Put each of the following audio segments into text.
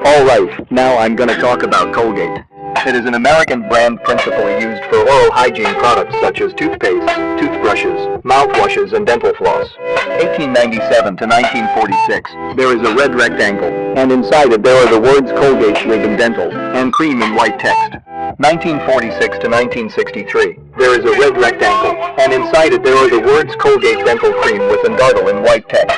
Alright, now I'm gonna talk about Colgate. It is an American brand principally used for oral hygiene products such as toothpaste, toothbrushes, mouthwashes, and dental floss. 1897 to 1946, there is a red rectangle, and inside it there are the words Colgate Ribbon Dental, and cream in white text. 1946 to 1963, there is a red rectangle, and inside it there are the words Colgate Dental Cream with Endartle in white text.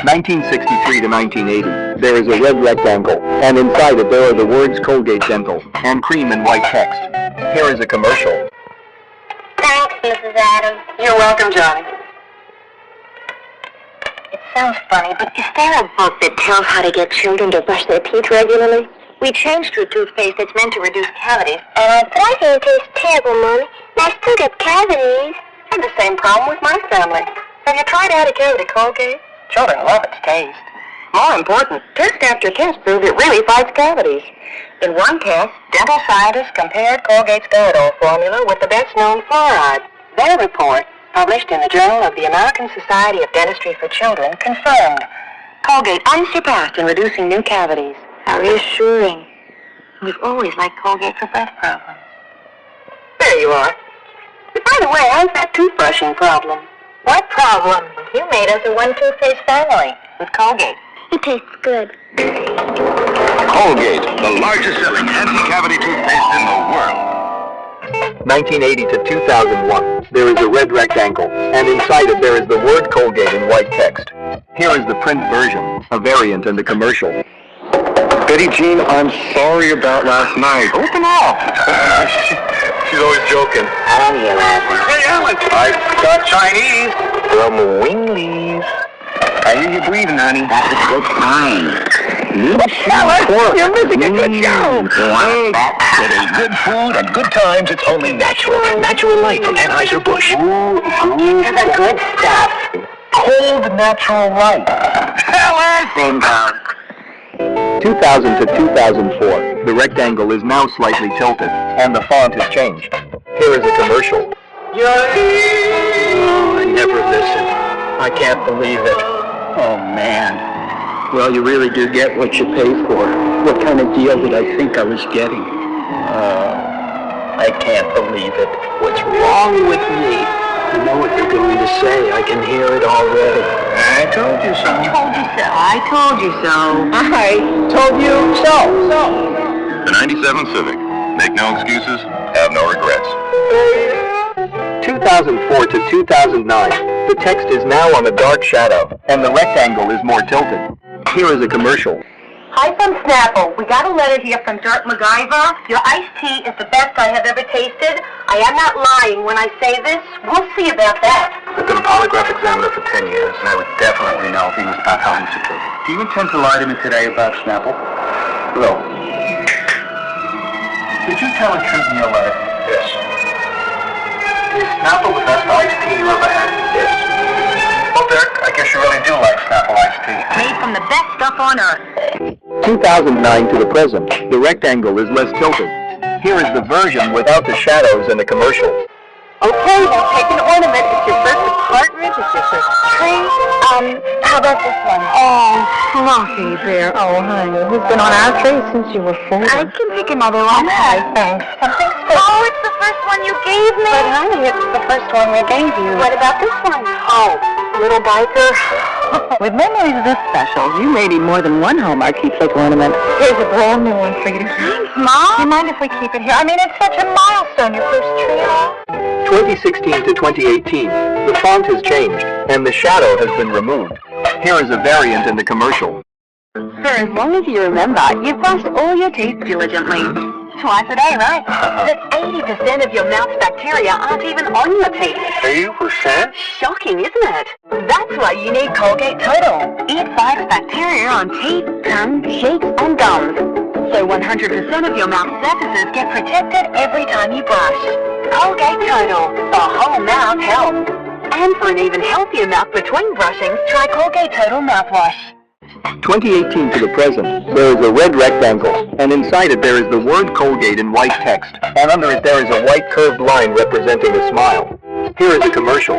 1963 to 1980, there is a red rectangle, and inside it there are the words Colgate Dental, and cream in white text. Here is a commercial. Thanks, Mrs. Adams. You're welcome, Johnny. It sounds funny, but is there a book that tells how to get children to brush their teeth regularly? We changed to a toothpaste that's meant to reduce cavities. Brushing tastes terrible, Mommy. I still get cavities. I have the same problem with my family. Have you tried anti-cavity Colgate? Children love its taste. More important, test after test proved it really fights cavities. In one test, dental scientists compared Colgate's Styrodol formula with the best-known fluoride. Their report, published in the Journal of the American Society of Dentistry for Children, confirmed Colgate unsurpassed in reducing new cavities. How reassuring. We've always liked Colgate for breath problems. There you are. By the way, how's that toothbrushing problem? What problem? You made us a one-toothpaste family with Colgate. It tastes good. Colgate, the largest selling anti-cavity toothpaste in the world. 1980 to 2001, there is a red rectangle, and inside it there is the word Colgate in white text. Here is the print version, a variant, and a commercial. Betty Jean, I'm sorry about last night. Open up. She's always joking. I don't hear laughing. Hey, Alan, I got Chinese from Winglies. I hear you breathing, honey. That's a good sign. You're missing a good show. It is good food and good times. It's only natural. Natural light from Anheuser-Busch. This is the good stuff. Cold natural light. Alan! Same time. 2000 to 2004, the rectangle is now slightly tilted, and the font has changed. Here is a commercial. Oh, I never listen. I can't believe it. Oh, man. Well, you really do get what you pay for. What kind of deal did I think I was getting? I can't believe it. What's wrong with me? I know what you're going to say. I can hear it already. I told you so. I told you so. I told you so. The 97 Civic. Make no excuses, have no regrets. 2004 to 2009, the text is now on a dark shadow, and the rectangle is more tilted. Here is a commercial. Hi from Snapple. We got a letter here from Dirt MacGyver. Your iced tea is the best I have ever tasted. I am not lying when I say this. We'll see about that. I've been a polygraph examiner for 10 years, and I would definitely know if he was not telling us the truth. Do you intend to lie to me today about Snapple? No. Did you tell the truth in your letter? Yes. Is Snapple the best iced tea you ever had? Yes. Well, Dirk, I guess you really do like Snapple iced tea. Made from the best stuff on earth. 2009 to the present, the rectangle is less tilted. Here is the version without the shadows and the commercial. Okay, now take an ornament. It's your first partridge, it's your first tree. How about this one? Oh, Fluffy Bear. Oh, honey, who's been on our tree since you were 4? I can pick another one. Okay, thanks. Something special. Oh, it's the first one you gave me. But honey, it's the first one we gave you. What about this one? Oh, little biker. With memories this special, you may need more than one Hallmark keepsake ornament. Here's a brand new one for you. Thanks, Mom. Do you mind if we keep it here? I mean, it's such a milestone, your first tree. 2016 to 2018, the font has changed, and the shadow has been removed. Here is a variant in the commercial. For as long as you remember, you've brushed all your teeth diligently. Twice a day, right? But 80% of your mouth's bacteria aren't even on your teeth. 80%? Shocking, isn't it? That's why you need Colgate Total. It fights bacteria on teeth, tongue, cheeks, and gums. So 100% of your mouth surfaces get protected every time you brush. Colgate Total, the whole mouth helps. And for an even healthier mouth between brushings, try Colgate Total mouthwash. 2018 to the present, there is a red rectangle, and inside it there is the word Colgate in white text, and under it there is a white curved line representing a smile. Here is a commercial.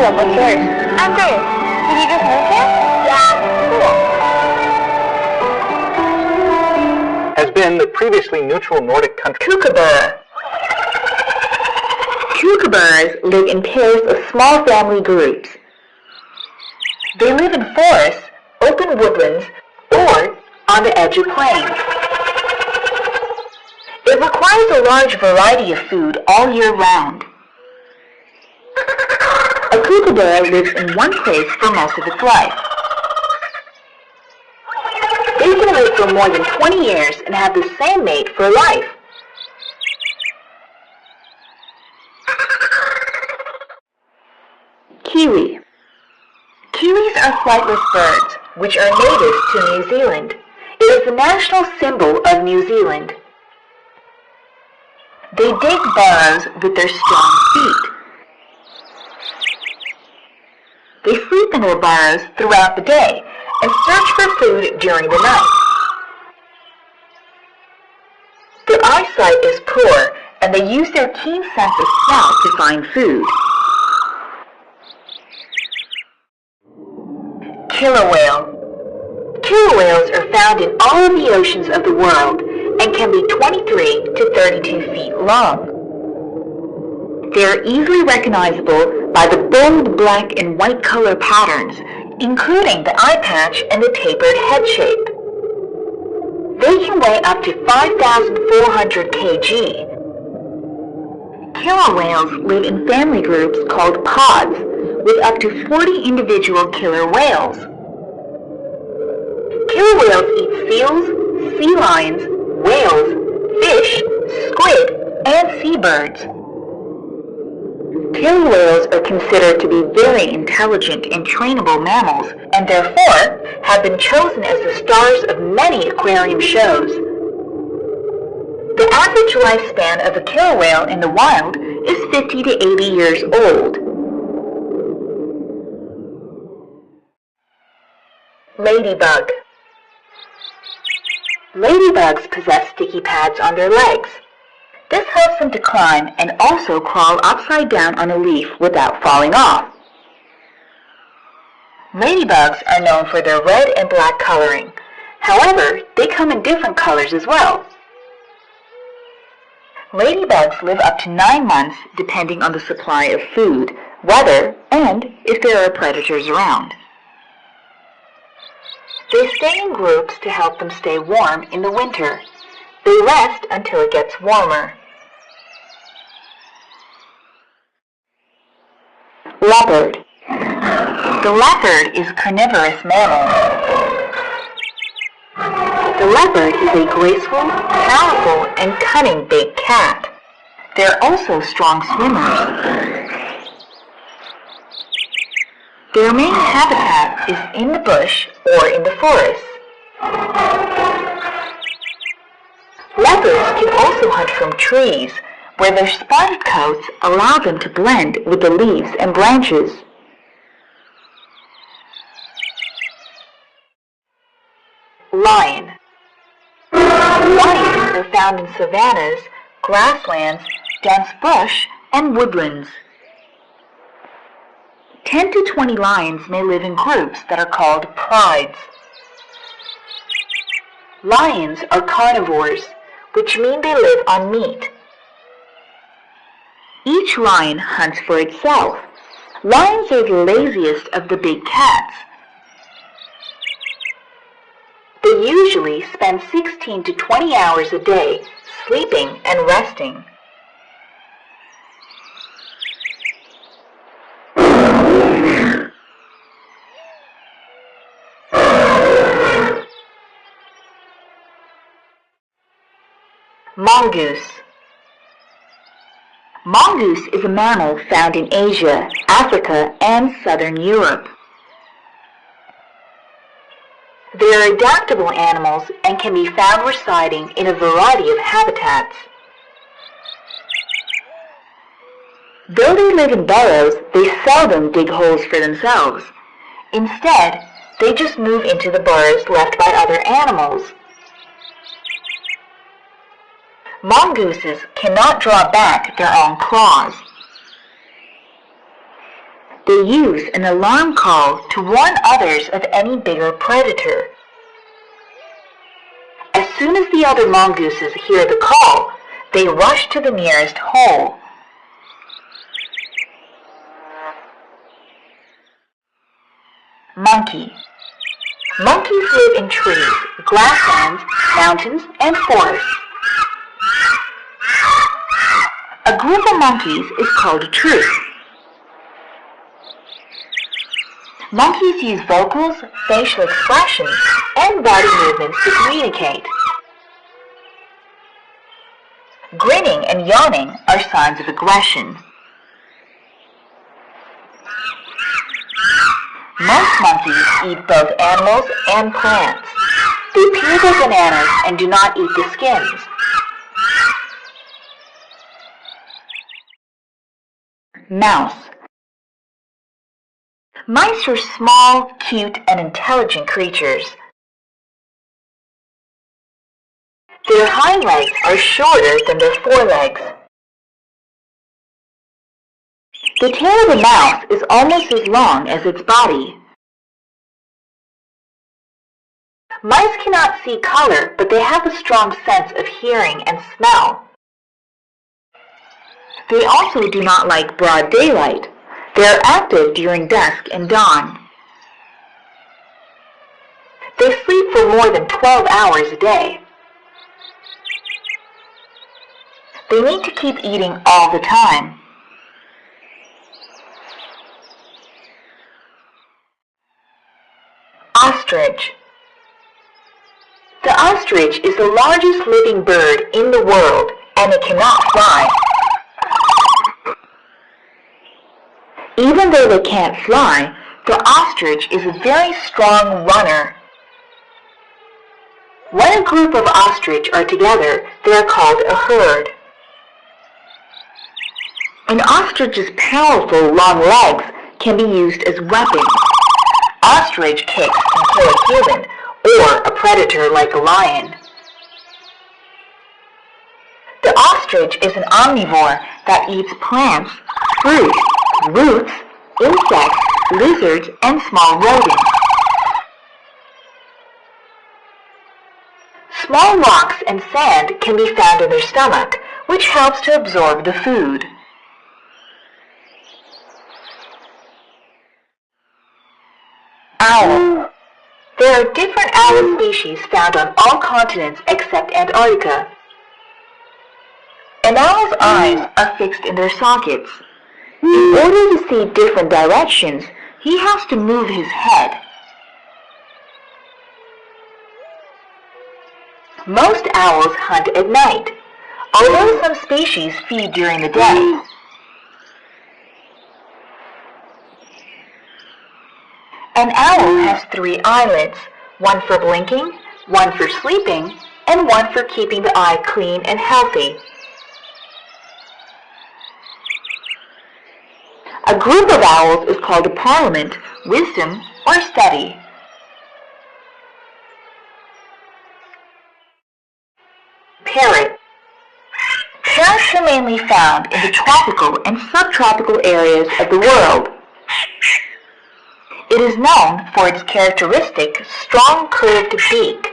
up. What's yours? I'm good. Did you just move here? Yeah. Cool. Has been the previously neutral Nordic country. Kookaburra. Kookaburras live in pairs of small family groups. They live in forests, open woodlands, or on the edge of plains. It requires a large variety of food all year round. A kookaburra lives in one place for most of its life. They can live for more than 20 years and have the same mate for life. Kiwi. Kiwis are flightless birds, which are native to New Zealand. It is the national symbol of New Zealand. They dig burrows with their strong feet. They sleep in their burrows throughout the day and search for food during the night. Their eyesight is poor, and they use their keen sense of smell to find food. Killer whale. Killer whales are found in all of the oceans of the world and can be 23 to 32 feet long. They are easily recognizable by the bold black and white color patterns, including the eye patch and the tapered head shape. They can weigh up to 5,400 kg. Killer whales live in family groups called pods, with up to 40 individual killer whales. Killer whales eat seals, sea lions, whales, fish, squid, and seabirds. Killer whales are considered to be very intelligent and trainable mammals, and therefore have been chosen as the stars of many aquarium shows. The average lifespan of a killer whale in the wild is 50 to 80 years old. Ladybug. Ladybugs possess sticky pads on their legs. This helps them to climb and also crawl upside down on a leaf without falling off. Ladybugs are known for their red and black coloring. However, they come in different colors as well. Ladybugs live up to 9 months depending on the supply of food, weather, and if there are predators around. They stay in groups to help them stay warm in the winter. They rest until it gets warmer. Leopard. The leopard is a carnivorous mammal. The leopard is a graceful, powerful, and cunning big cat. They are also strong swimmers. Their main habitat is in the bush or in the forest. Leopards can also hunt from trees, where their spotted coats allow them to blend with the leaves and branches. Lion. Lions are found in savannas, grasslands, dense bush, and woodlands. 10 to 20 lions may live in groups that are called prides. Lions are carnivores, which mean they live on meat. Each lion hunts for itself. Lions are the laziest of the big cats. They usually spend 16 to 20 hours a day sleeping and resting. Mongoose. Mongoose is a mammal found in Asia, Africa, and southern Europe. They are adaptable animals and can be found residing in a variety of habitats. Though they live in burrows, they seldom dig holes for themselves. Instead, they just move into the burrows left by other animals. Mongooses cannot draw back their own claws. They use an alarm call to warn others of any bigger predator. As soon as the other mongooses hear the call, they rush to the nearest hole. Monkey. Monkeys live in trees, grasslands, mountains, and forests. A group of monkeys is called a troop. Monkeys use vocals, facial expressions, and body movements to communicate. Grinning and yawning are signs of aggression. Most monkeys eat both animals and plants. They peel their bananas and do not eat the skins. Mouse. Mice are small, cute, and intelligent creatures. Their hind legs are shorter than their forelegs. The tail of a mouse is almost as long as its body. Mice cannot see color, but they have a strong sense of hearing and smell. They also do not like broad daylight. They are active during dusk and dawn. They sleep for more than 12 hours a day. They need to keep eating all the time. Ostrich. The ostrich is the largest living bird in the world, and it cannot fly. Even though they can't fly, the ostrich is a very strong runner. When a group of ostrich are together, they are called a herd. An ostrich's powerful long legs can be used as weapons. Ostrich kicks can kill a human or a predator like a lion. The ostrich is an omnivore that eats plants, fruit, roots, insects, lizards, and small rodents. Small rocks and sand can be found in their stomach, which helps to absorb the food. Owl. There are different owl species found on all continents except Antarctica. An owl's eyes are fixed in their sockets. In order to see different directions, he has to move his head. Most owls hunt at night, although some species feed during the day. An owl has 3 eyelids, one for blinking, one for sleeping, and one for keeping the eye clean and healthy. A group of owls is called a parliament, wisdom, or study. Parrot. Parrots are mainly found in the tropical and subtropical areas of the world. It is known for its characteristic strong curved beak.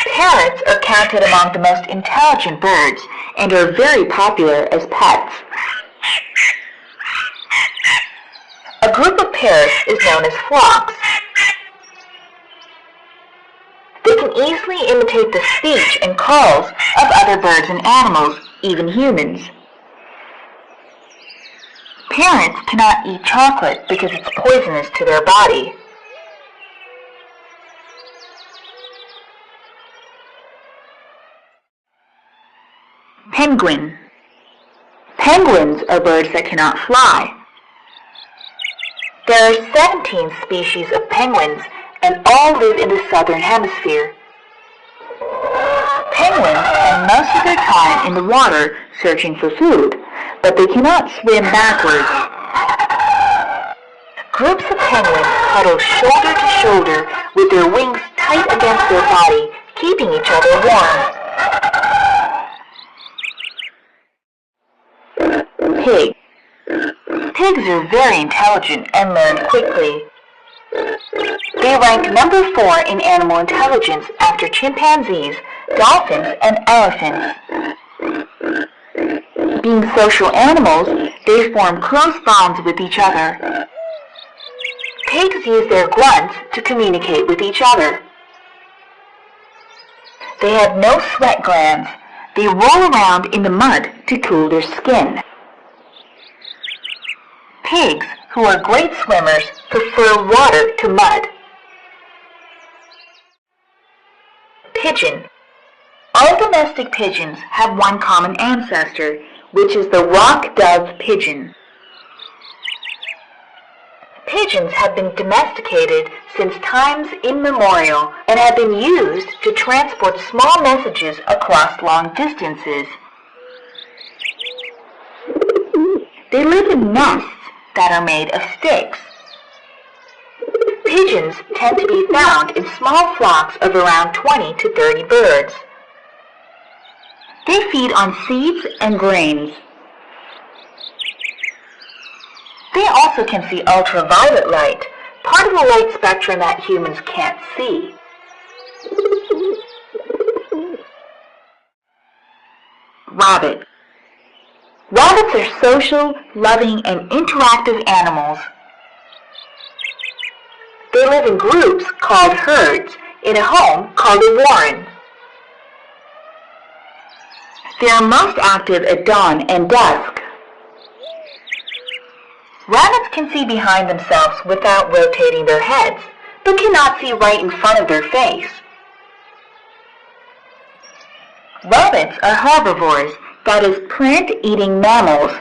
Parrots are counted among the most intelligent birds and are very popular as pets. A group of parrots is known as flocks. They can easily imitate the speech and calls of other birds and animals, even humans. Parrots cannot eat chocolate because it's poisonous to their body. Penguin. Penguins are birds that cannot fly. There are 17 species of penguins, and all live in the southern hemisphere. Penguins spend most of their time in the water searching for food, but they cannot swim backwards. Groups of penguins huddle shoulder to shoulder with their wings tight against their body, keeping each other warm. pig. Pigs are very intelligent and learn quickly. They rank number 4 in animal intelligence after chimpanzees, dolphins, and elephants. Being social animals, they form close bonds with each other. Pigs use their grunts to communicate with each other. They have no sweat glands. They roll around in the mud to cool their skin. Pigs, who are great swimmers, prefer water to mud. Pigeon. All domestic pigeons have one common ancestor, which is the rock dove pigeon. Pigeons have been domesticated since times immemorial and have been used to transport small messages across long distances. They live in nests that are made of sticks. Pigeons tend to be found in small flocks of around 20 to 30 birds. They feed on seeds and grains. They also can see ultraviolet light, part of the light spectrum that humans can't see. Rabbit. Rabbits are social, loving, and interactive animals. They live in groups called herds in a home called a warren. They are most active at dawn and dusk. Rabbits can see behind themselves without rotating their heads, but cannot see right in front of their face. Rabbits are herbivores, that is, plant-eating mammals.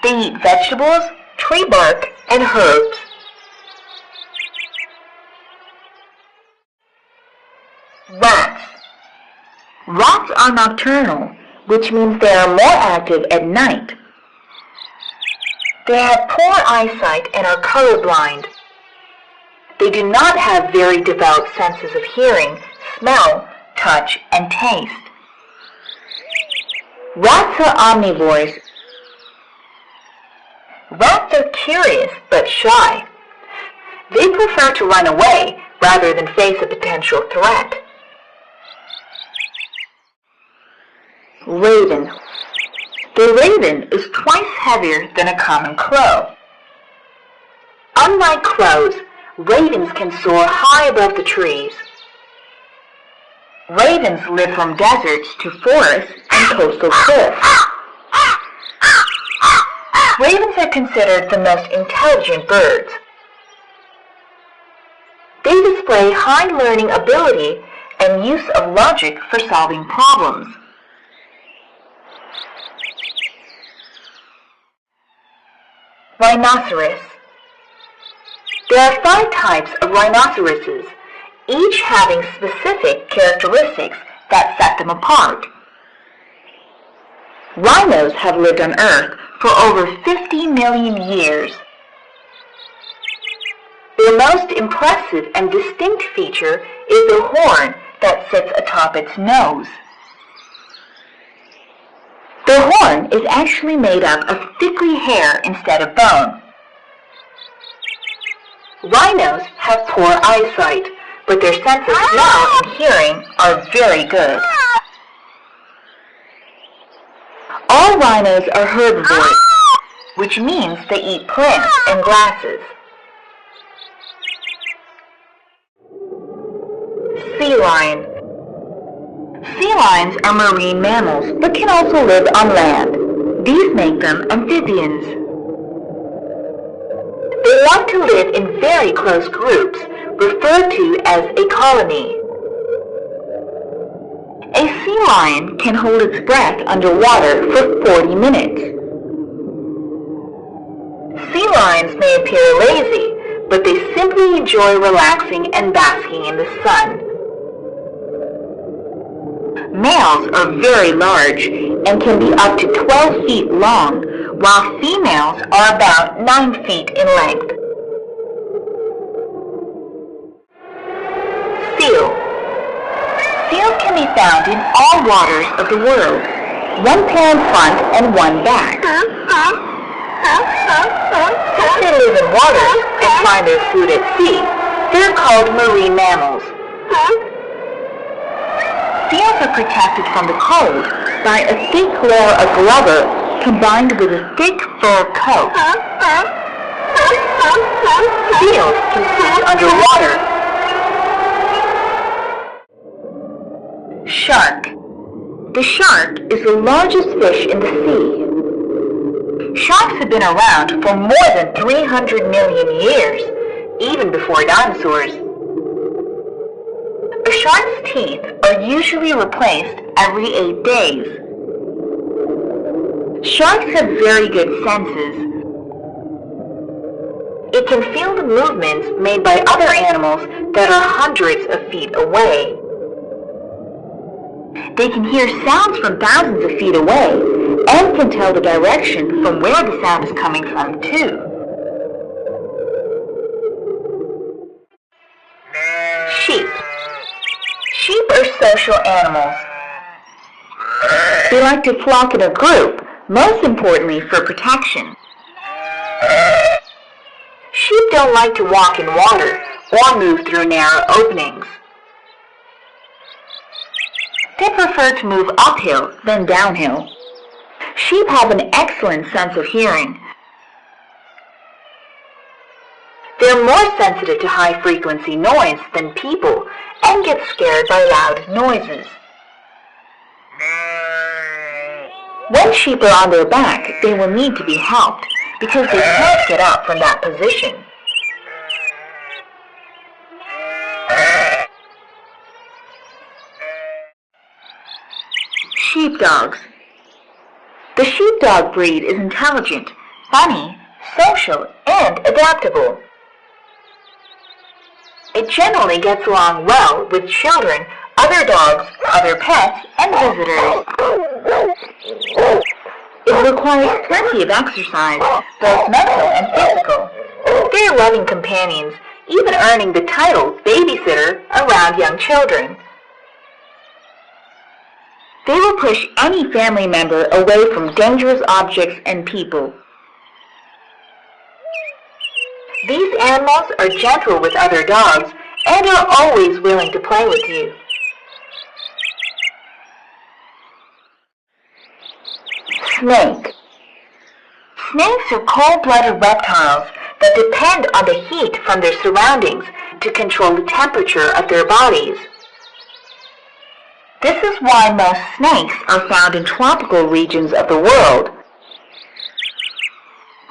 They eat vegetables, tree bark, and herbs. Rats. Rats are nocturnal, which means they are more active at night. They have poor eyesight and are colorblind. They do not have very developed senses of hearing, smell, touch, and taste. Rats are omnivores. Rats are curious but shy. They prefer to run away rather than face a potential threat. Raven. The raven is twice heavier than a common crow. Unlike crows, ravens can soar high above the trees. Ravens live from deserts to forests and coastal cliffs. Ravens are considered the most intelligent birds. They display high learning ability and use of logic for solving problems. Rhinoceros. There are 5 types of rhinoceroses, each having specific characteristics that set them apart. Rhinos have lived on Earth for over 50 million years. Their most impressive and distinct feature is the horn that sits atop its nose. The horn is actually made up of thickly hair instead of bone. Rhinos have poor eyesight, but their sense of smell and hearing are very good. All rhinos are herbivores, which means they eat plants and grasses. Sea lion. Sea lions are marine mammals, but can also live on land. These make them amphibians. They like to live in very close groups, referred to as a colony. A sea lion can hold its breath underwater for 40 minutes. Sea lions may appear lazy, but they simply enjoy relaxing and basking in the sun. Males are very large and can be up to 12 feet long, while females are about 9 feet in length. Seal. Seals can be found in all waters of the world. one pair in front and one back. Since they live in water and find their food at sea, they're called marine mammals. Seals are protected from the cold by a thick layer of blubber combined with a thick fur coat. Seals can swim underwater. Shark. The shark is the largest fish in the sea. Sharks have been around for more than 300 million years, even before dinosaurs. A shark's teeth are usually replaced every 8 days. Sharks have very good senses. It can feel the movements made by other animals that are hundreds of feet away. They can hear sounds from thousands of feet away and can tell the direction from where the sound is coming from, too. Sheep. Sheep are social animals. They like to flock in a group, most importantly for protection. Sheep don't like to walk in water or move through narrow openings. They prefer to move uphill than downhill. Sheep have an excellent sense of hearing. They're more sensitive to high-frequency noise than people and get scared by loud noises. When sheep are on their back, they will need to be helped because they can't get up from that position. Sheepdogs. The sheepdog breed is intelligent, funny, social, and adaptable. It generally gets along well with children, other dogs, other pets, and visitors. It requires plenty of exercise, both mental and physical. They're loving companions, even earning the title babysitter around young children. They will push any family member away from dangerous objects and people. These animals are gentle with other dogs and are always willing to play with you. Snake. Snakes are cold-blooded reptiles that depend on the heat from their surroundings to control the temperature of their bodies. This is why most snakes are found in tropical regions of the world.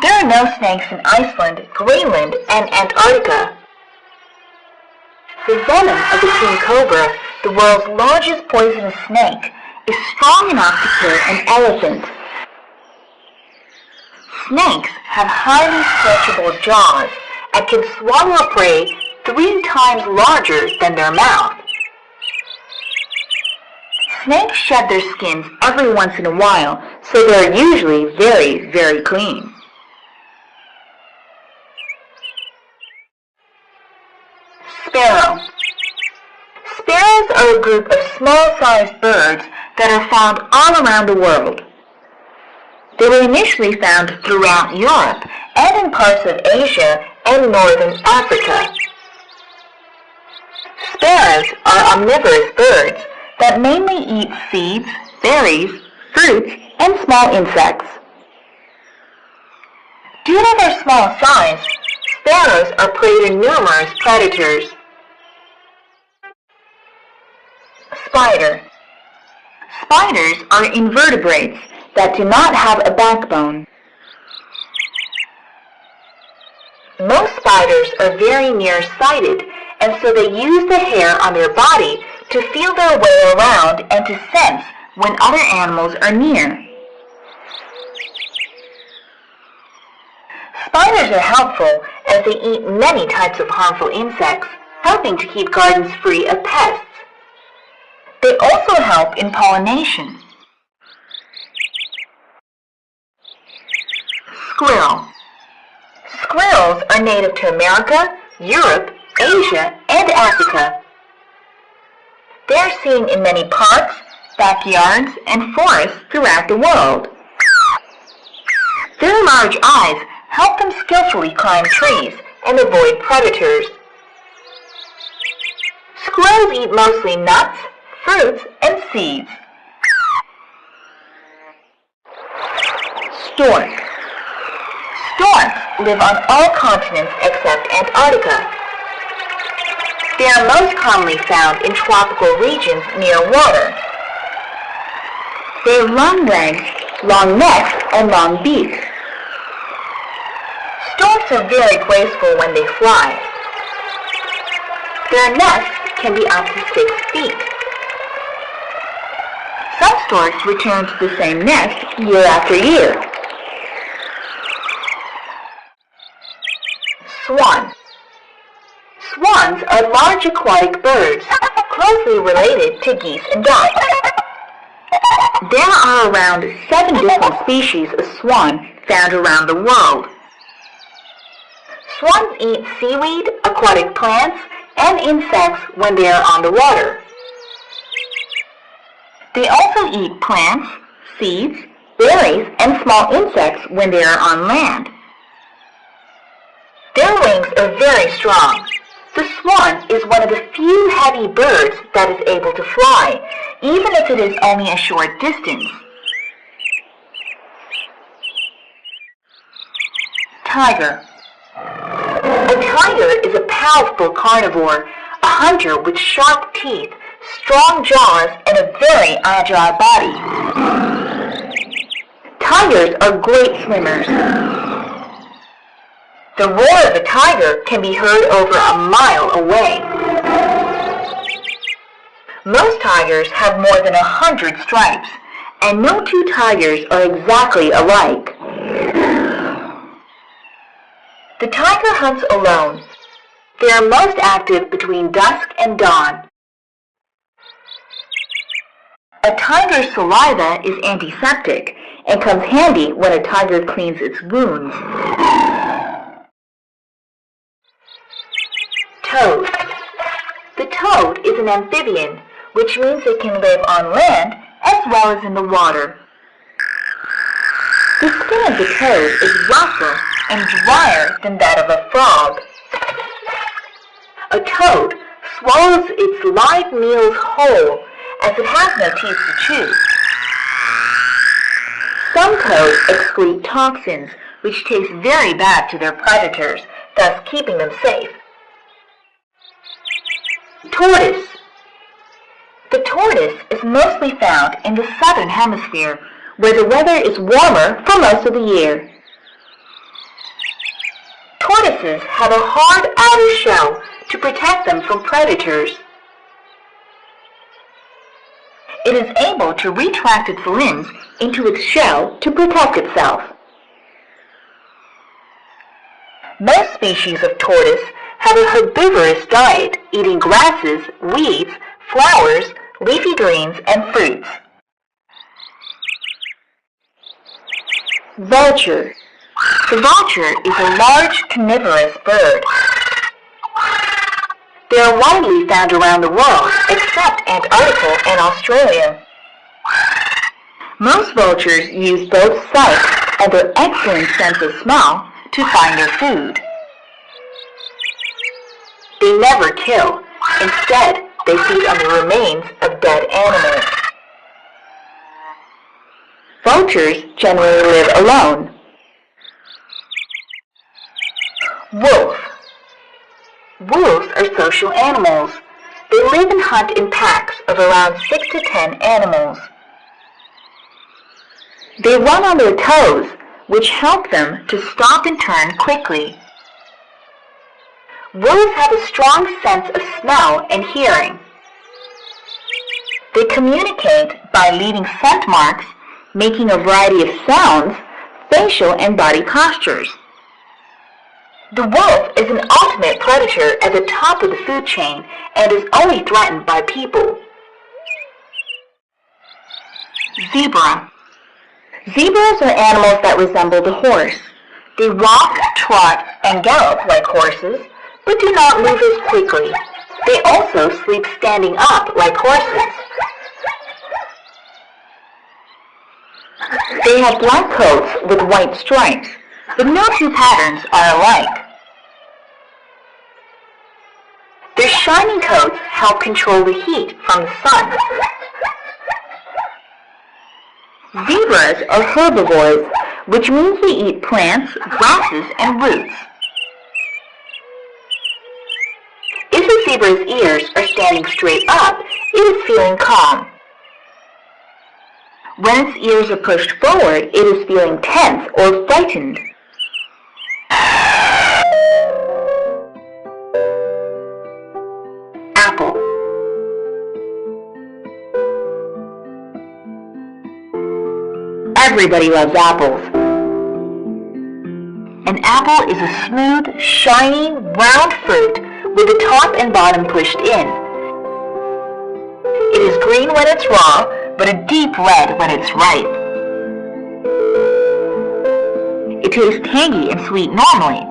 There are no snakes in Iceland, Greenland, and Antarctica. The venom of the king cobra, the world's largest poisonous snake, is strong enough to kill an elephant. Snakes have highly stretchable jaws and can swallow a prey 3 times larger than their mouth. Snakes shed their skins every once in a while, so they're usually very, very clean. Sparrow. Sparrows are a group of small-sized birds that are found all around the world. They were initially found throughout Europe and in parts of Asia and northern Africa. Sparrows are omnivorous birds that mainly eat seeds, berries, fruits, and small insects. Due to their small size, sparrows are prey to numerous predators. Spider. Spiders are invertebrates that do not have a backbone. Most spiders are very nearsighted, and so they use the hair on their body to feel their way around and to sense when other animals are near. Spiders are helpful as they eat many types of harmful insects, helping to keep gardens free of pests. They also help in pollination. Squirrel. Squirrels are native to America, Europe, Asia, and Africa. They are seen in many parks, backyards, and forests throughout the world. Their large eyes help them skillfully climb trees and avoid predators. Squirrels eat mostly nuts, fruits, and seeds. Storks. Storks live on all continents except Antarctica. They are most commonly found in tropical regions near water. They have long legs, long necks, and long beaks. Storks are very graceful when they fly. Their nests can be up to 6 feet. Some storks return to the same nest year after year. Swans. Swans are large aquatic birds, closely related to geese and ducks. There are around 7 different species of swan found around the world. Swans eat seaweed, aquatic plants, and insects when they are on the water. They also eat plants, seeds, berries, and small insects when they are on land. Their wings are very strong. The swan is one of the few heavy birds that is able to fly, even if it is only a short distance. Tiger. A tiger is a powerful carnivore, a hunter with sharp teeth, strong jaws, and a very agile body. Tigers are great swimmers. The roar of a tiger can be heard over a mile away. Most tigers have more than 100 stripes, and no two tigers are exactly alike. The tiger hunts alone. They are most active between dusk and dawn. A tiger's saliva is antiseptic and comes handy when a tiger cleans its wounds. Toad. The toad is an amphibian, which means it can live on land as well as in the water. The skin of the toad is rougher and drier than that of a frog. A toad swallows its live meals whole, as it has no teeth to chew. Some toads excrete toxins, which taste very bad to their predators, thus keeping them safe. Tortoise. The tortoise is mostly found in the southern hemisphere, where the weather is warmer for most of the year. Tortoises have a hard outer shell to protect them from predators. It is able to retract its limbs into its shell to protect itself. Most species of tortoise have a herbivorous diet, eating grasses, weeds, flowers, leafy greens, and fruits. Vulture. The vulture is a large carnivorous bird. They are widely found around the world, except Antarctica and Australia. Most vultures use both sight and their excellent sense of smell to find their food. They never kill. Instead, they feed on the remains of dead animals. Vultures generally live alone. Wolf. Wolves are social animals. They live and hunt in packs of around 6 to 10 animals. They run on their toes, which help them to stop and turn quickly. Wolves have a strong sense of smell and hearing. They communicate by leaving scent marks, making a variety of sounds, facial and body postures. The wolf is an ultimate predator at the top of the food chain and is only threatened by people. Zebra. Zebras are animals that resemble the horse. They walk, trot, and gallop like horses, but do not move as quickly. They also sleep standing up like horses. They have black coats with white stripes, but no two patterns are alike. Their shiny coats help control the heat from the sun. Zebras are herbivores, which means they eat plants, grasses, and roots. If a zebra's ears are standing straight up, it is feeling calm. When its ears are pushed forward, it is feeling tense or frightened. Apple. Everybody loves apples. An apple is a smooth, shiny, round fruit with the top and bottom pushed in. It is green when it's raw, but a deep red when it's ripe. It tastes tangy and sweet normally.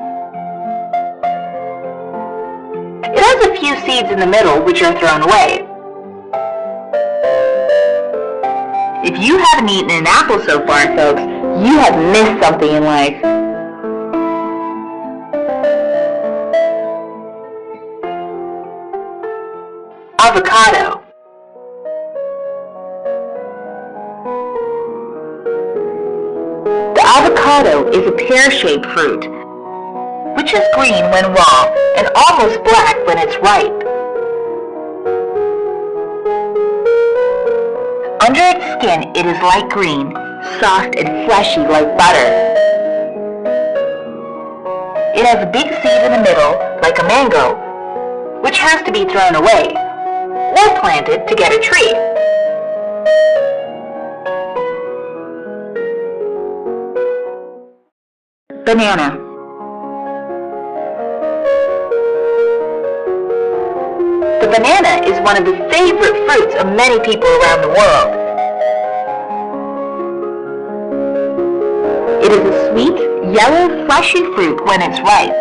It has a few seeds in the middle which are thrown away. If you haven't eaten an apple so far, folks, you have missed something in life. Avocado. The avocado is a pear-shaped fruit, which is green when raw and almost black when it's ripe. Under its skin, it is light green, soft and fleshy like butter. It has a big seed in the middle, like a mango, which has to be thrown away or planted to get a tree. Banana. The banana is one of the favorite fruits of many people around the world. It is a sweet, yellow, fleshy fruit when it's ripe.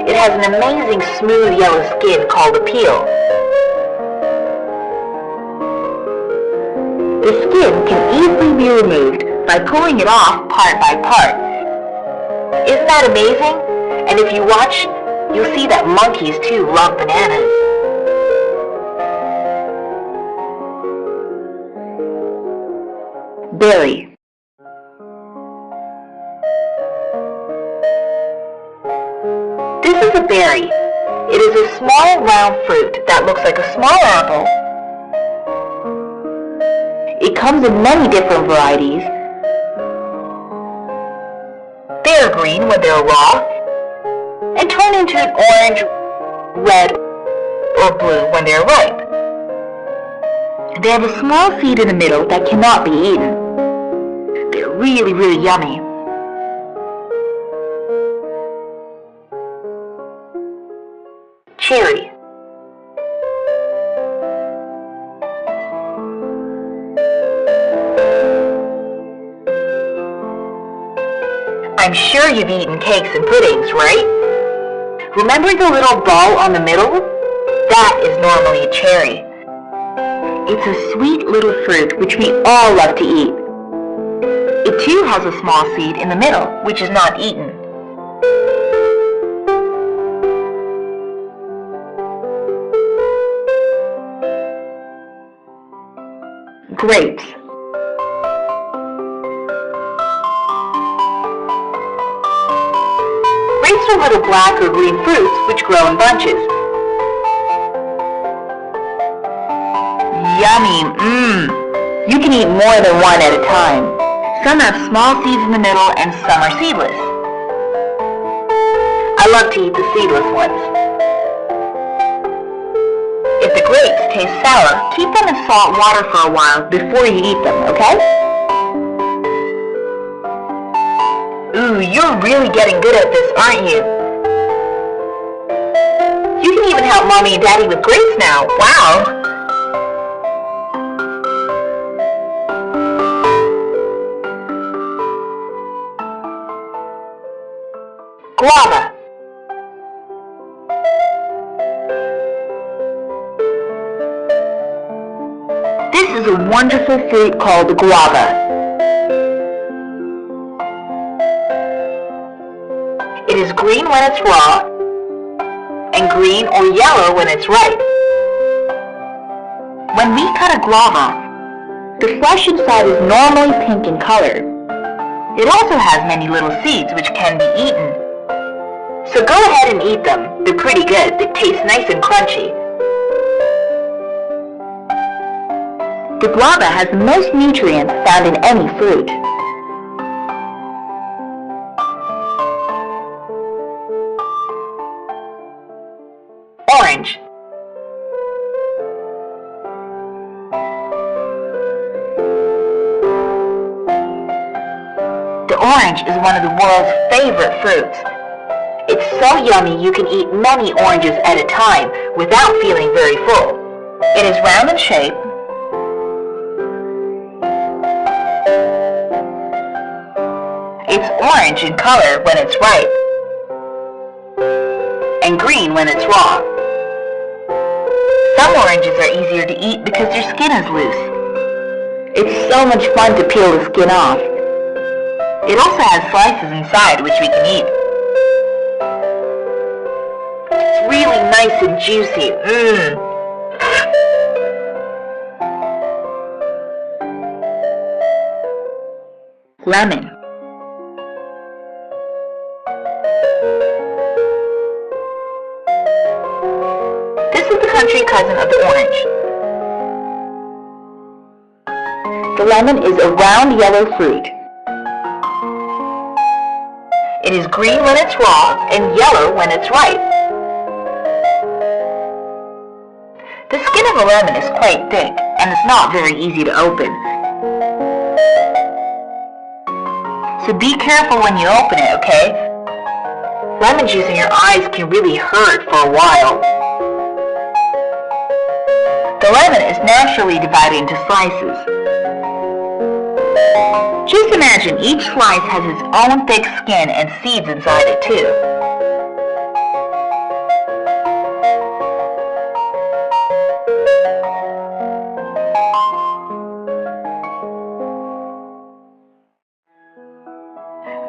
It has an amazing smooth yellow skin called a peel. The skin can easily be removed by pulling it off part by part. Isn't that amazing? And if you watch, you'll see that monkeys too love bananas. Berry. This is a berry. It is a small round fruit that looks like a small apple. It comes in many different varieties. They are green when they're raw and turn into an orange, red, or blue when they're ripe. They have a small seed in the middle that cannot be eaten. They're really, really yummy. Cherry. I'm sure you've eaten cakes and puddings, right? Remember the little ball on the middle? That is normally a cherry. It's a sweet little fruit which we all love to eat. It too has a small seed in the middle, which is not eaten. Grapes. Grapes are little black or green fruits which grow in bunches. Yummy, You can eat more than one at a time. Some have small seeds in the middle and some are seedless. I love to eat the seedless ones. If the grapes taste sour, keep them in salt water for a while before you eat them, okay? Ooh, you're really getting good at this, aren't you? You can even help Mommy and Daddy with grapes now. Wow! Guava. This is a wonderful fruit called guava. It is green when it's raw, and green or yellow when it's ripe. When we cut a guava, the flesh inside is normally pink in color. It also has many little seeds which can be eaten. So go ahead and eat them. They're pretty good. They taste nice and crunchy. The guava has the most nutrients found in any fruit. Orange. The orange is one of the world's favorite fruits. It's so yummy you can eat many oranges at a time without feeling very full. It is round in shape. It's orange in color when it's ripe, and green when it's raw. Some oranges are easier to eat because their skin is loose. It's so much fun to peel the skin off. It also has slices inside which we can eat. It's really nice and juicy. Lemon. This is the country cousin of the orange. The lemon is a round yellow fruit. It is green when it's raw and yellow when it's ripe. The skin of a lemon is quite thick and it's not very easy to open. So be careful when you open it, okay? Lemon juice in your eyes can really hurt for a while. The lemon is naturally divided into slices. Just imagine each slice has its own thick skin and seeds inside it too.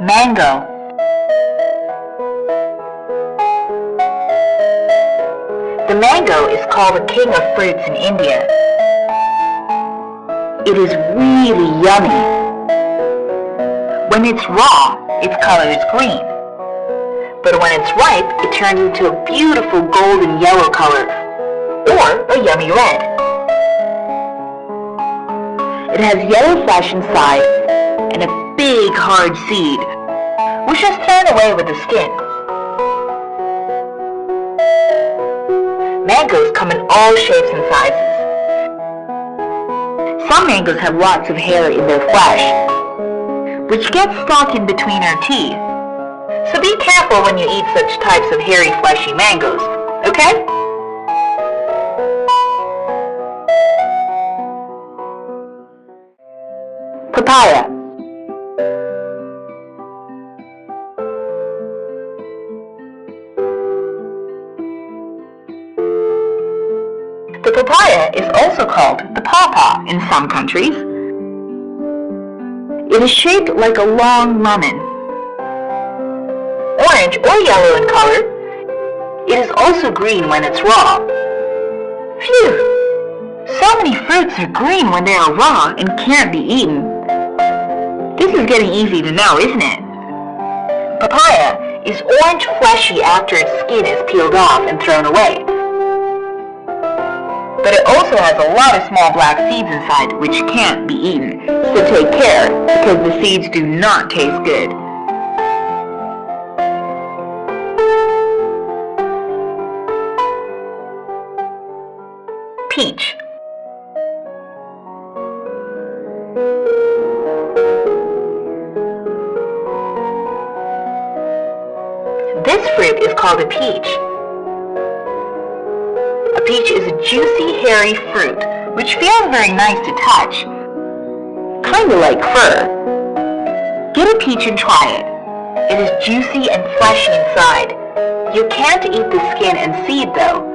Mango. The mango is called the king of fruits in India. It is really yummy. When it's raw, its color is green. But when it's ripe, it turns into a beautiful golden yellow color, or a yummy red. It has yellow flesh inside and a big hard seed, which is thrown away with the skin. Mangoes come in all shapes and sizes. Some mangoes have lots of hair in their flesh, which gets stuck in between our teeth. So be careful when you eat such types of hairy, fleshy mangoes, okay? Papaya. The papaya is also called the pawpaw in some countries. It is shaped like a long lemon. Orange or yellow in color, it is also green when it's raw. Phew! So many fruits are green when they are raw and can't be eaten. This is getting easy to know, isn't it? Papaya is orange fleshy after its skin is peeled off and thrown away. But it also has a lot of small black seeds inside which can't be eaten. So take care, because the seeds do not taste good. Peach. This fruit is called a peach. A peach is a juicy, hairy fruit, which feels very nice to touch. Kinda like fur. Get a peach and try it. It is juicy and fleshy inside. You can't eat the skin and seed though.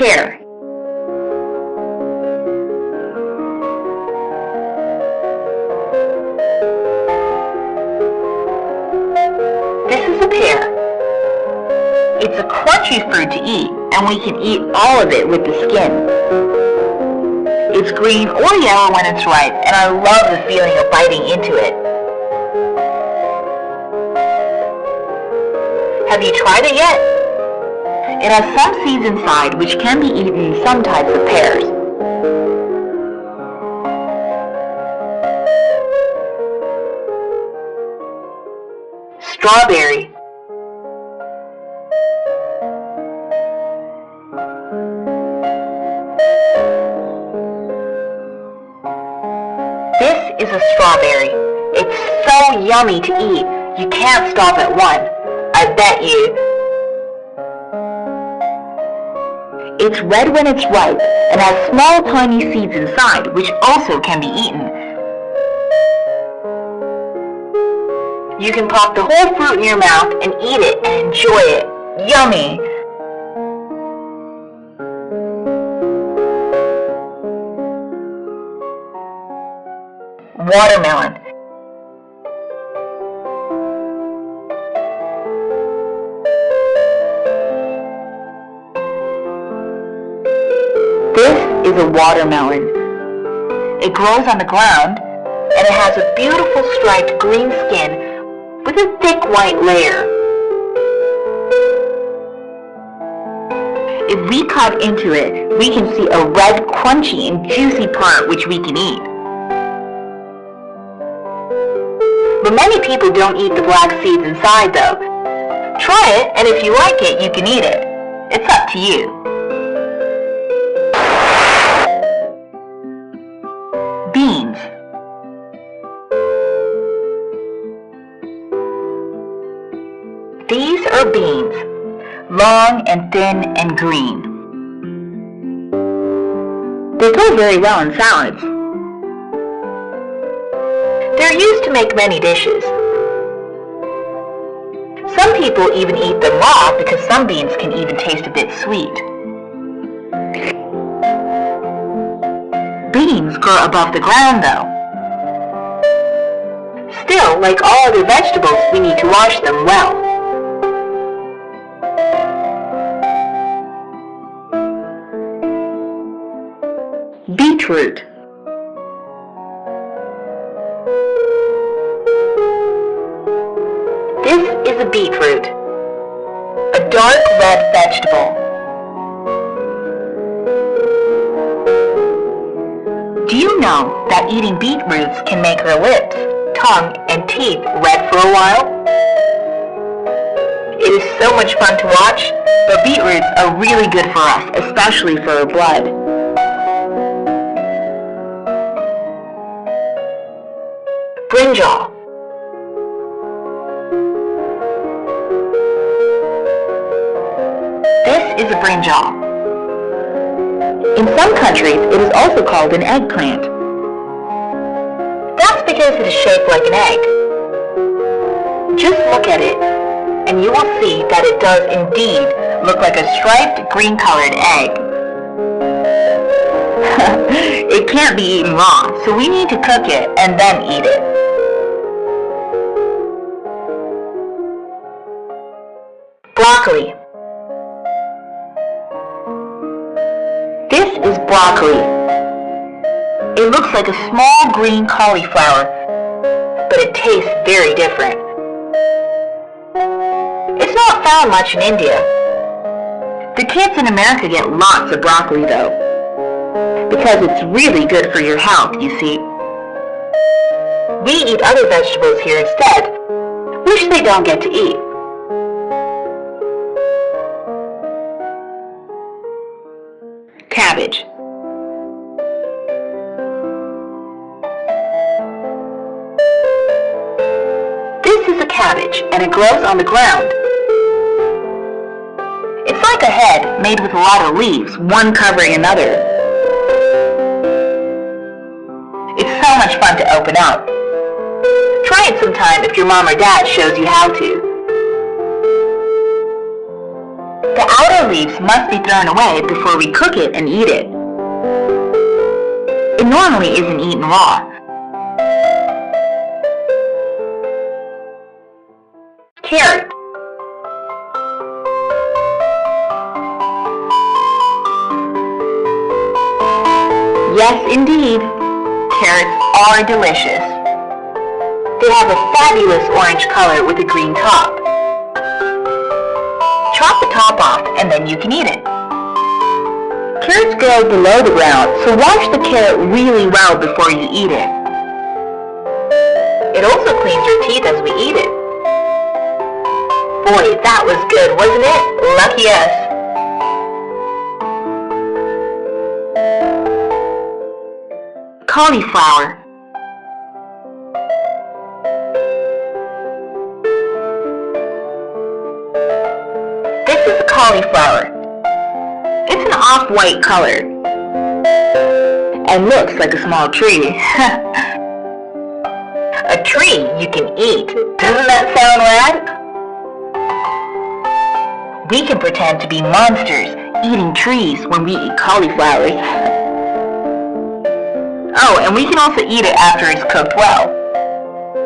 pear. This is a pear. It's a crunchy fruit to eat, and we can eat all of it with the skin. It's green or yellow when it's ripe, and I love the feeling of biting into it. Have you tried it yet? It has some seeds inside which can be eaten in some types of pears. Strawberry. This is a strawberry. It's so yummy to eat, you can't stop at one. I bet you. It's red when it's ripe and has small tiny seeds inside, which also can be eaten. You can pop the whole fruit in your mouth and eat it and enjoy it. Yummy! Watermelon. This is a watermelon. It grows on the ground, and it has a beautiful striped green skin with a thick white layer. If we cut into it, we can see a red, crunchy, and juicy part which we can eat. But many people don't eat the black seeds inside though. Try it, and if you like it, you can eat it. It's up to you. Beans. These are beans, long and thin and green. They go very well in salads. They're used to make many dishes. Some people even eat them raw because some beans can even taste a bit sweet. Beans grow above the ground though. Still, like all other vegetables, we need to wash them well. Beetroot. This is a beetroot, a dark red vegetable. Do you know that eating beetroots can make our lips, tongue, and teeth red for a while? It is so much fun to watch, but beetroots are really good for us, especially for our blood. Brinjal. This is a brinjal. In some countries, it is also called an eggplant. That's because it is shaped like an egg. Just look at it, and you will see that it does indeed look like a striped green-colored egg. It can't be eaten raw, so we need to cook it and then eat it. Broccoli. This is broccoli. It looks like a small green cauliflower, but it tastes very different. It's not found much in India. The kids in America get lots of broccoli though, because it's really good for your health, you see. We eat other vegetables here instead, which they don't get to eat. Cabbage. This is a cabbage, and it grows on the ground. It's like a head made with a lot of leaves, one covering another. It's so much fun to open up. Try it sometime if your mom or dad shows you how to. The outer leaves must be thrown away before we cook it and eat it. It normally isn't eaten raw. Carrot. Yes, indeed. Carrots are delicious. They have a fabulous orange color with a green top. Chop the top off and then you can eat it. Carrots grow below the ground, so wash the carrot really well before you eat it. It also cleans your teeth as we eat it. Boy, that was good, wasn't it? Lucky us. Cauliflower. This is a cauliflower. It's an off-white color and looks like a small tree. A tree you can eat. Doesn't that sound rad? We can pretend to be monsters eating trees when we eat cauliflowers. Oh, and we can also eat it after it's cooked well.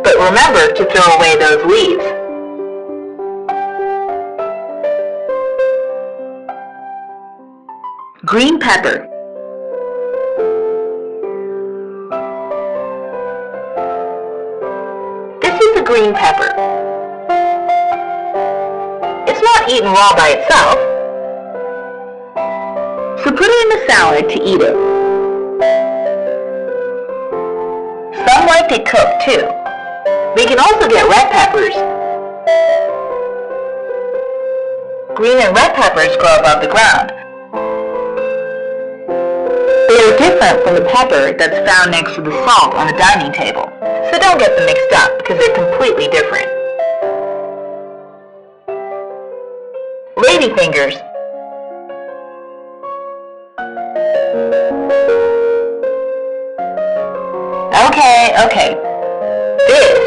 But remember to throw away those leaves. Green pepper. This is a green pepper. It's not eaten raw by itself, so put it in a salad to eat it. Some like it cooked too. We can also get red peppers. Green and red peppers grow above the ground. They are different from the pepper that's found next to the salt on the dining table, so don't get them mixed up because they're completely different. Ladyfingers. Okay. This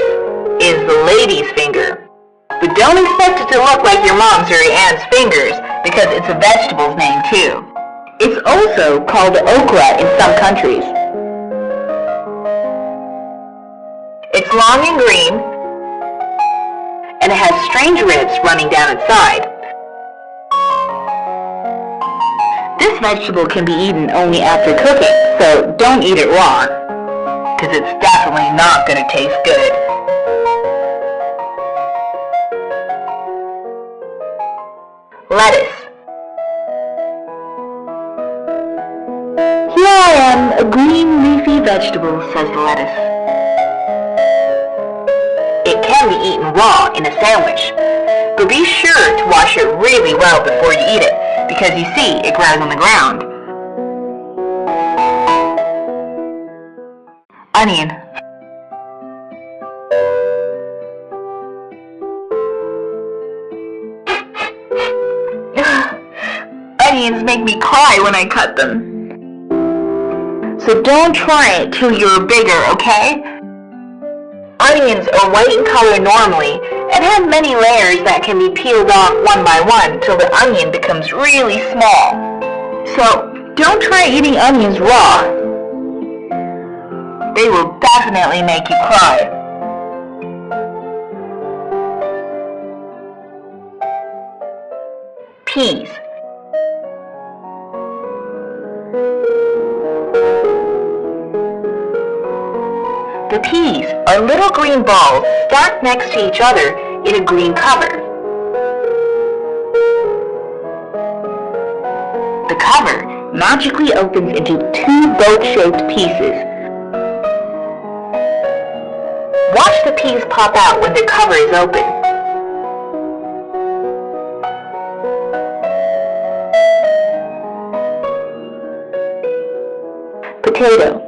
is the lady's finger. But don't expect it to look like your mom's or your aunt's fingers because it's a vegetable's name too. It's also called okra in some countries. It's long and green, and it has strange ribs running down its side. This vegetable can be eaten only after cooking, so don't eat it raw, because it's definitely not going to taste good. Lettuce. Here I am, a green leafy vegetable, says the lettuce. It can be eaten raw in a sandwich, but be sure to wash it really well before you eat it, because you see, it grows on the ground. Onion. Onions make me cry when I cut them. So don't try it till you're bigger, okay? Onions are white in color normally and have many layers that can be peeled off one by one till the onion becomes really small. So don't try eating onions raw. They will definitely make you cry. Peas. The peas are little green balls stacked next to each other in a green cover. The cover magically opens into two boat-shaped pieces. Watch the peas pop out when the cover is open. Potato.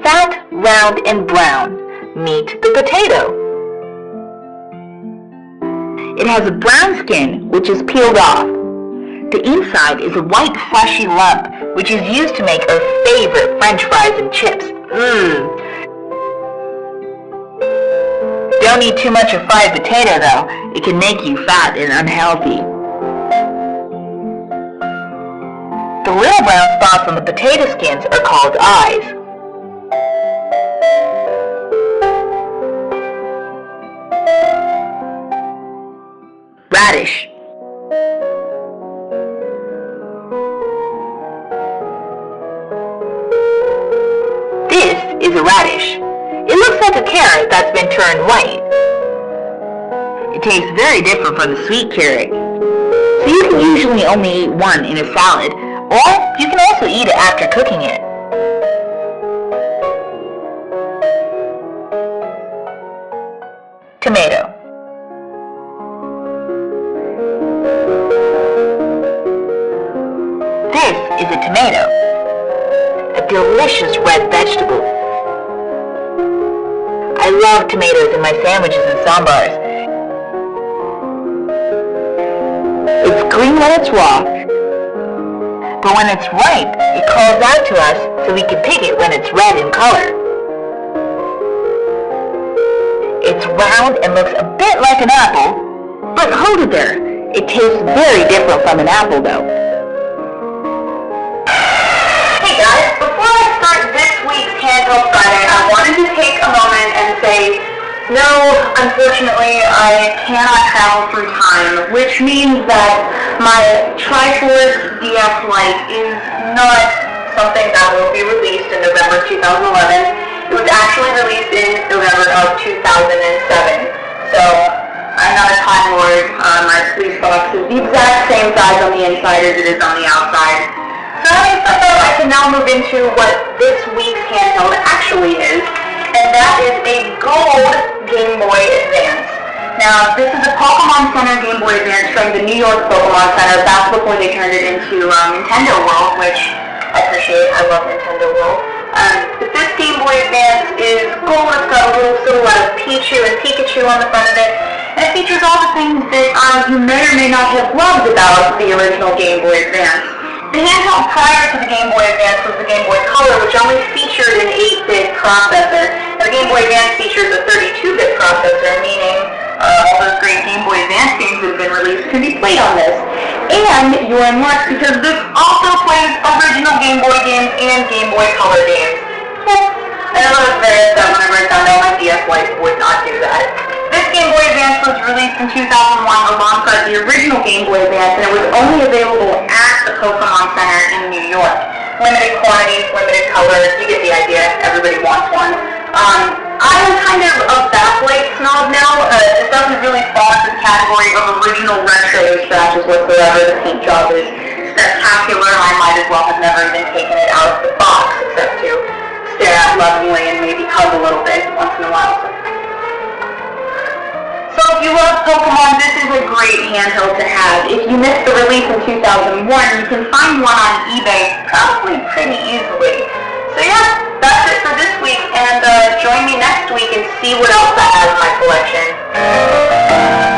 Fat, round, and brown. Meet the potato. It has a brown skin, which is peeled off. The inside is a white fleshy lump, which is used to make our favorite French fries and chips. don't eat too much of fried potato, though. It can make you fat and unhealthy. The little brown spots on the potato skins are called eyes. Radish. This is a radish. It looks like a carrot that's been turned white. It tastes very different from the sweet carrot. So you can usually only eat one in a salad, or you can also eat it after cooking it. Tomato. This is a tomato, a delicious red vegetable. I love tomatoes in my sandwiches and sambars. It's green when it's raw, but when it's ripe, it calls out to us so we can pick it when it's red in color. It's round and looks a bit like an apple, but hold it there. It tastes very different from an apple though. Hey guys, before I start this week's Handheld Friday, I wanted to take a moment and say, no, unfortunately, I cannot travel through time, which means that my Triforce DX Lite is not something that will be released in November 2011. It was actually released in November of 2007. So, I'm not a Time Lord. My police box is the exact same size on the inside as it is on the outside. So having said that, I can now move into what this week's handheld actually is, and that is a gold Game Boy Advance. Now, this is a Pokemon Center Game Boy Advance from the New York Pokemon Center. That's before they turned it into Nintendo World, which I appreciate. I love Nintendo World. This Game Boy Advance is gold. It's got a little silhouette of Pichu and Pikachu on the front of it. And it features all the things that you may or may not have loved about the original Game Boy Advance. The handheld prior to the Game Boy Advance was the Game Boy Color, which only featured an 8-bit processor. And the Game Boy Advance features a 32-bit processor, meaning all those great Game Boy Advance games that have been released can be played on this. And you're in luck because this also plays original Game Boy games and Game Boy Color games. I know it's very upset whenever I found out my DS Lite would not do that. This Game Boy Advance was released in 2001 alongside the original Game Boy Advance, and it was only available at the Pokemon Center in New York. Limited quantities, limited colors, you get the idea, everybody wants one. I'm kind of a backlight snob now. It doesn't really fall into the category of original retro scratches whatsoever. The paint job is spectacular. I might as well have never even taken it out of the box, except to stare at lovingly and maybe hug a little bit once in a while. So if you love Pokemon, this is a great handheld to have. If you missed the release in 2001, you can find one on eBay probably pretty easily. So yeah, that's it for this week, and join me next week and see what else I have in my collection.